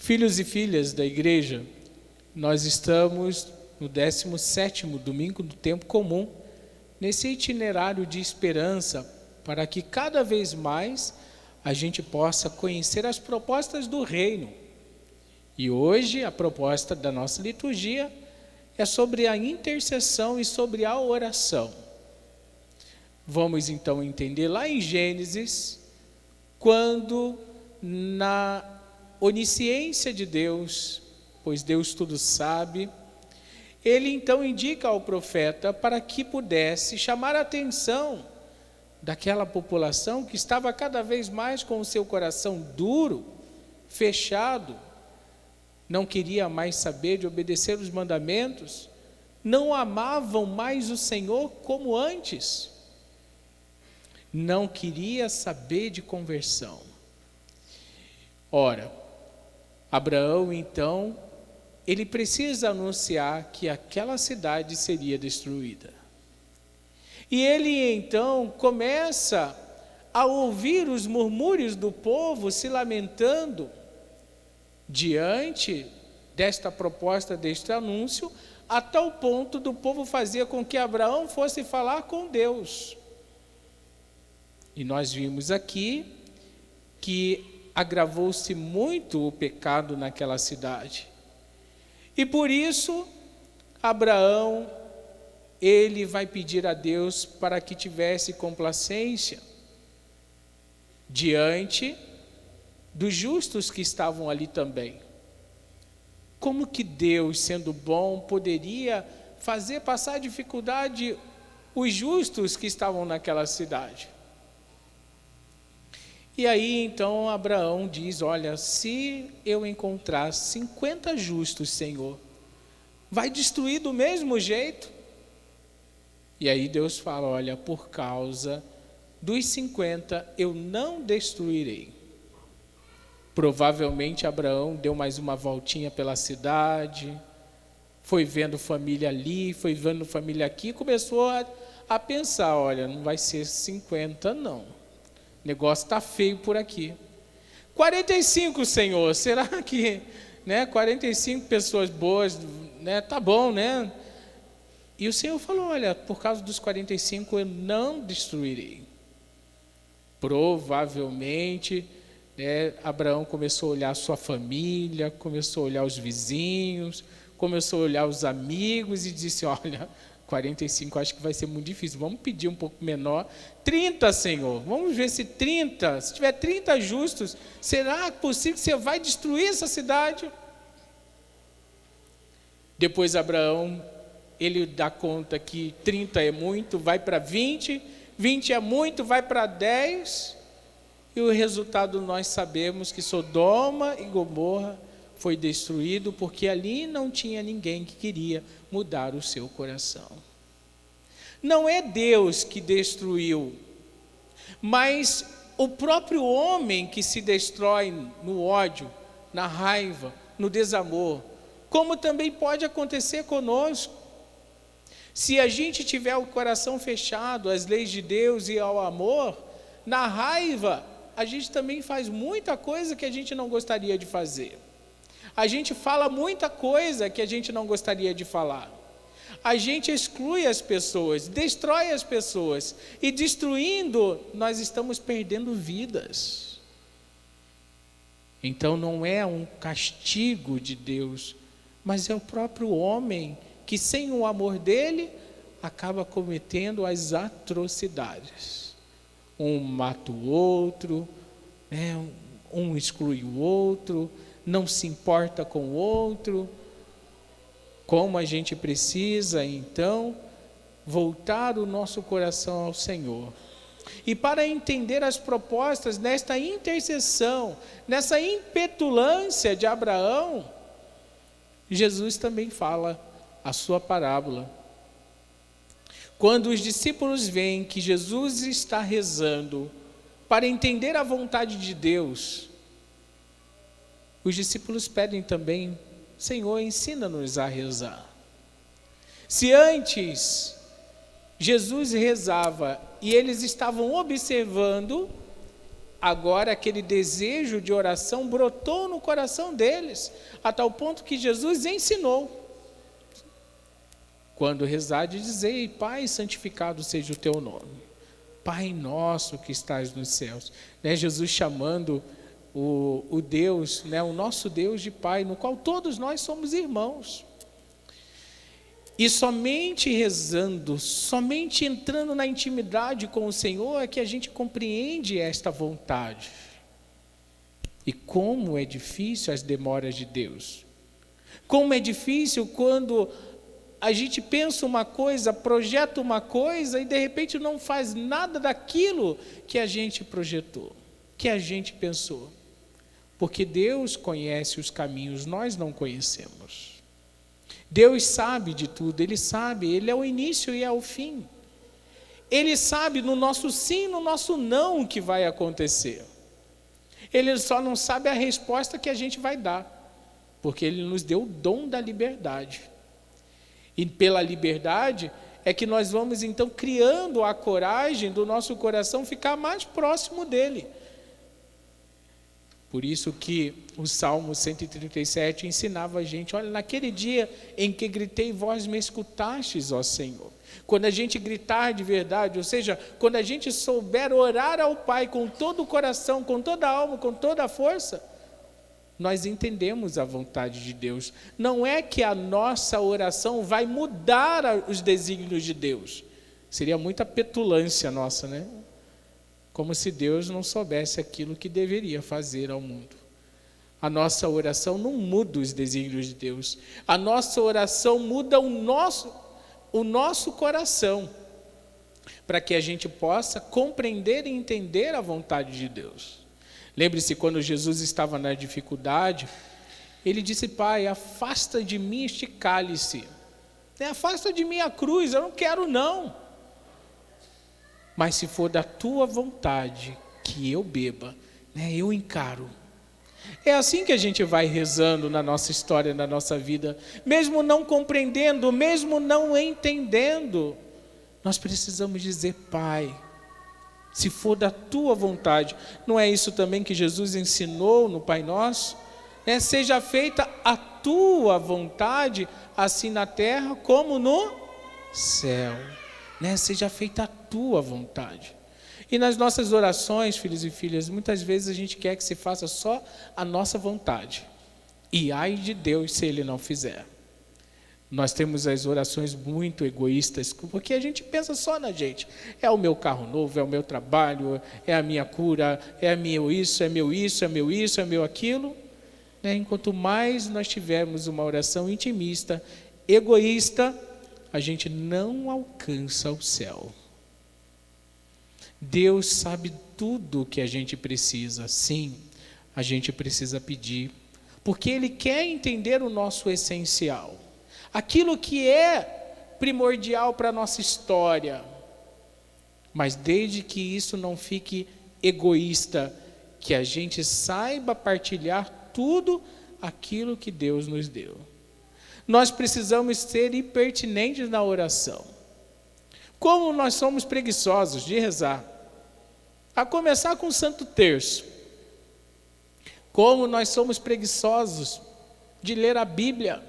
Filhos e filhas da igreja, nós estamos no 17º domingo do tempo comum, nesse itinerário de esperança, para que cada vez mais a gente possa conhecer as propostas do reino. E hoje a proposta da nossa liturgia é sobre a intercessão e sobre a oração. Vamos então entender lá em Gênesis, quando na onisciência de Deus, pois Deus tudo sabe, ele então indica ao profeta para que pudesse chamar a atenção daquela população que estava cada vez mais com o seu coração duro, fechado, não queria mais saber de obedecer os mandamentos, não amavam mais o Senhor como antes, não queria saber de conversão. Ora, Abraão então, ele precisa anunciar que aquela cidade seria destruída. E ele então começa a ouvir os murmúrios do povo se lamentando diante desta proposta, deste anúncio, a tal ponto do povo fazer com que Abraão fosse falar com Deus. E nós vimos aqui que agravou-se muito o pecado naquela cidade. E por isso, Abraão, ele vai pedir a Deus para que tivesse complacência diante dos justos que estavam ali também. Como que Deus, sendo bom, poderia fazer passar dificuldade os justos que estavam naquela cidade? E aí então Abraão diz, olha, se eu encontrar 50 justos, Senhor, vai destruir do mesmo jeito? E aí Deus fala, olha, por causa dos 50 eu não destruirei. Provavelmente Abraão deu mais uma voltinha pela cidade, foi vendo família ali, foi vendo família aqui, começou a pensar, olha, não vai ser 50 não. O negócio está feio por aqui. 45, Senhor, será que 45 pessoas boas, tá bom, né? E o Senhor falou, olha, por causa dos 45 eu não destruirei. Provavelmente, Abraão começou a olhar a sua família, começou a olhar os vizinhos, começou a olhar os amigos e disse, olha, 45 acho que vai ser muito difícil, vamos pedir um pouco menor. 30, Senhor, vamos ver se 30, se tiver 30 justos, será possível que você vai destruir essa cidade? Depois Abraão, ele dá conta que 30 é muito, vai para 20, 20 é muito, vai para 10, e o resultado nós sabemos que Sodoma e Gomorra foi destruído porque ali não tinha ninguém que queria mudar o seu coração. Não é Deus que destruiu, mas o próprio homem que se destrói no ódio, na raiva, no desamor, como também pode acontecer conosco. Se a gente tiver o coração fechado às leis de Deus e ao amor, na raiva, a gente também faz muita coisa que a gente não gostaria de fazer. A gente fala muita coisa que a gente não gostaria de falar. A gente exclui as pessoas, destrói as pessoas. E destruindo, nós estamos perdendo vidas. Então não é um castigo de Deus, mas é o próprio homem que sem o amor dele, acaba cometendo as atrocidades. Um mata o outro, um exclui o outro, não se importa com o outro. Como a gente precisa, então, voltar o nosso coração ao Senhor. E para entender as propostas nesta intercessão, nessa impetulância de Abraão, Jesus também fala a sua parábola. Quando os discípulos veem que Jesus está rezando para entender a vontade de Deus, os discípulos pedem também, Senhor, ensina-nos a rezar. Se antes Jesus rezava e eles estavam observando, agora aquele desejo de oração brotou no coração deles, a tal ponto que Jesus ensinou. Quando rezar, dizei: Pai, santificado seja o teu nome. Pai nosso que estás nos céus. Jesus chamando o Deus, o nosso Deus de Pai, no qual todos nós somos irmãos. E somente rezando, somente entrando na intimidade com o Senhor é que a gente compreende esta vontade. E como é difícil as demoras de Deus. Como é difícil quando a gente pensa uma coisa, projeta uma coisa e de repente não faz nada daquilo que a gente projetou, que a gente pensou. Porque Deus conhece os caminhos, nós não conhecemos. Deus sabe de tudo, Ele sabe, Ele é o início e é o fim. Ele sabe no nosso sim, no nosso não o que vai acontecer. Ele só não sabe a resposta que a gente vai dar, porque Ele nos deu o dom da liberdade. E pela liberdade é que nós vamos então criando a coragem do nosso coração ficar mais próximo dEle. Por isso que o Salmo 137 ensinava a gente, olha, naquele dia em que gritei, vós me escutastes, ó Senhor. Quando a gente gritar de verdade, ou seja, quando a gente souber orar ao Pai com todo o coração, com toda a alma, com toda a força, nós entendemos a vontade de Deus. Não é que a nossa oração vai mudar os desígnios de Deus. Seria muita petulância nossa, né? Como se Deus não soubesse aquilo que deveria fazer ao mundo. A nossa oração não muda os desígnios de Deus. A nossa oração muda o nosso coração, para que a gente possa compreender e entender a vontade de Deus. Lembre-se, quando Jesus estava na dificuldade, Ele disse: Pai, afasta de mim este cálice. Afasta de mim a cruz, eu não quero não. Mas se for da tua vontade que eu beba, eu encaro. É assim que a gente vai rezando na nossa história, na nossa vida. Mesmo não compreendendo, mesmo não entendendo, nós precisamos dizer: Pai, se for da tua vontade. Não é isso também que Jesus ensinou no Pai Nosso? Seja feita a tua vontade, assim na terra como no céu. Seja feita a tua vontade. E nas nossas orações, filhos e filhas, muitas vezes a gente quer que se faça só a nossa vontade. E ai de Deus se Ele não fizer. Nós temos as orações muito egoístas, porque a gente pensa só na gente. É o meu carro novo, é o meu trabalho, é a minha cura, é meu isso, é meu isso, é meu isso, é meu aquilo. Enquanto mais nós tivermos uma oração intimista, egoísta, a gente não alcança o céu. Deus sabe tudo o que a gente precisa. Sim, a gente precisa pedir, porque Ele quer entender o nosso essencial. Aquilo que é primordial para a nossa história. Mas desde que isso não fique egoísta, que a gente saiba partilhar tudo aquilo que Deus nos deu. Nós precisamos ser impertinentes na oração. Como nós somos preguiçosos de rezar. A começar com o Santo Terço. Como nós somos preguiçosos de ler a Bíblia.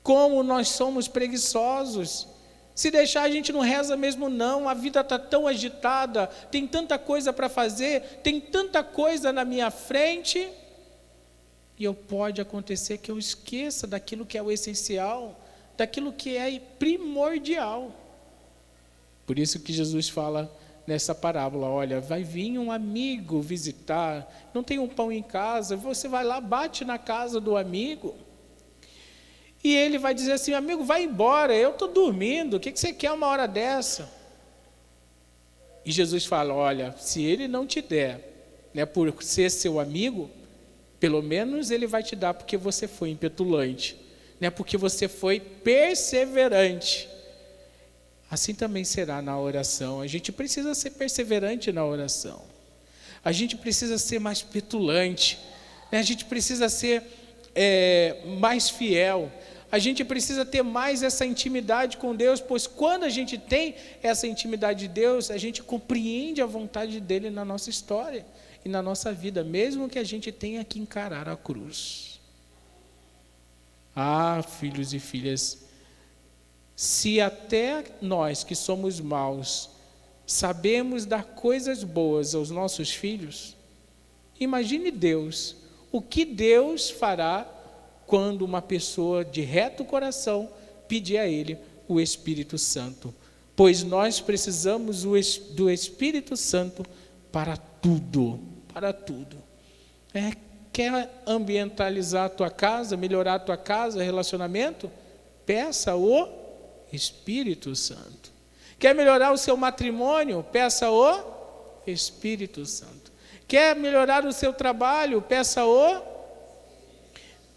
Como nós somos preguiçosos. Se deixar, a gente não reza mesmo não. A vida está tão agitada, tem tanta coisa para fazer, tem tanta coisa na minha frente. E pode acontecer que eu esqueça daquilo que é o essencial, daquilo que é primordial. Por isso que Jesus fala nessa parábola: olha, vai vir um amigo visitar, não tem um pão em casa, você vai lá, bate na casa do amigo, e ele vai dizer assim: amigo, vai embora, eu estou dormindo, o que você quer uma hora dessa? E Jesus fala: olha, se ele não te der, por ser seu amigo, pelo menos ele vai te dar porque você foi impetulante, porque você foi perseverante. Assim também será na oração. A gente precisa ser perseverante na oração. A gente precisa ser mais petulante. A gente precisa ser mais fiel. A gente precisa ter mais essa intimidade com Deus, pois quando a gente tem essa intimidade de Deus, a gente compreende a vontade dele na nossa história e na nossa vida, mesmo que a gente tenha que encarar a cruz. Ah, filhos e filhas, se até nós que somos maus sabemos dar coisas boas aos nossos filhos, imagine Deus, o que Deus fará quando uma pessoa de reto coração pedir a Ele o Espírito Santo, pois nós precisamos do Espírito Santo para tudo, para tudo. Quer ambientalizar a tua casa, melhorar a tua casa, relacionamento? Peça o Espírito Santo. Quer melhorar o seu matrimônio? Peça o Espírito Santo. Quer melhorar o seu trabalho? Peça o.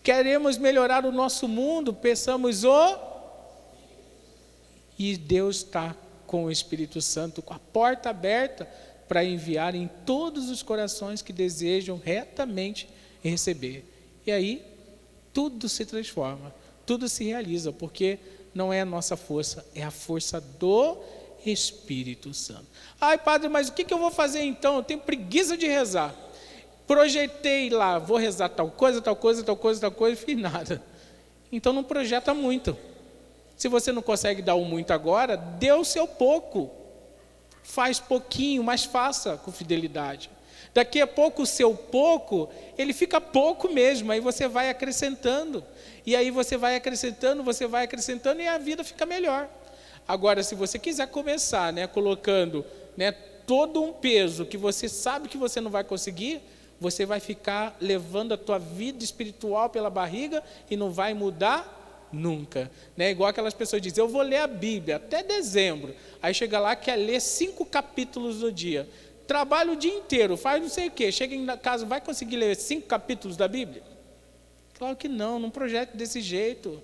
Queremos melhorar o nosso mundo? Peçamos o. E Deus está com o Espírito Santo, com a porta aberta para enviar em todos os corações que desejam retamente receber. E aí, tudo se transforma, tudo se realiza, porque não é a nossa força, é a força do Espírito Santo. Ai, padre, mas o que eu vou fazer então? Eu tenho preguiça de rezar. Projetei lá, vou rezar tal coisa, tal coisa, tal coisa, tal coisa, e fiz nada. Então não projeta muito. Se você não consegue dar o muito agora, dê o seu pouco. Faz pouquinho, mas faça com fidelidade. Daqui a pouco o seu pouco, ele fica pouco mesmo, aí você vai acrescentando. E aí você vai acrescentando e a vida fica melhor. Agora, se você quiser começar, colocando, todo um peso que você sabe que você não vai conseguir, você vai ficar levando a tua vida espiritual pela barriga e não vai mudar nunca. Igual aquelas pessoas dizem, eu vou ler a Bíblia até dezembro. Aí chega lá, quer ler 5 capítulos no dia. Trabalha o dia inteiro, faz não sei o quê. Chega em casa, vai conseguir ler 5 capítulos da Bíblia? Claro que não, não projete desse jeito.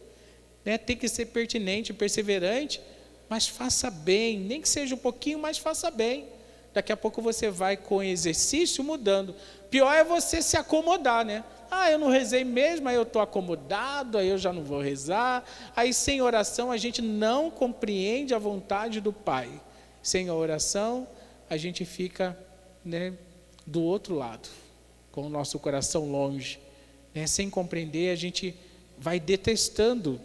Tem que ser pertinente, perseverante, mas faça bem. Nem que seja um pouquinho, mas faça bem. Daqui a pouco você vai, com exercício, mudando. Pior é você se acomodar, eu não rezei mesmo, aí eu estou acomodado, aí eu já não vou rezar. Aí, sem oração, a gente não compreende a vontade do Pai. Sem a oração, a gente fica do outro lado, com o nosso coração longe. Sem compreender, a gente vai detestando.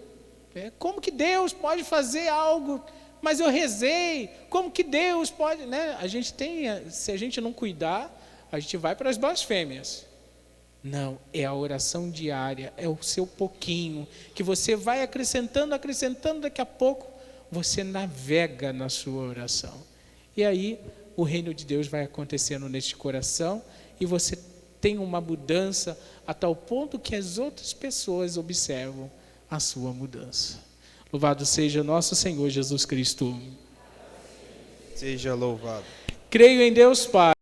Como que Deus pode fazer algo? Mas eu rezei. Como que Deus pode? A gente se a gente não cuidar, a gente vai para as blasfêmias. Não, é a oração diária, é o seu pouquinho, que você vai acrescentando, daqui a pouco você navega na sua oração. E aí o reino de Deus vai acontecendo neste coração e você tem uma mudança a tal ponto que as outras pessoas observam a sua mudança. Louvado seja nosso Senhor Jesus Cristo. Seja louvado. Creio em Deus Pai.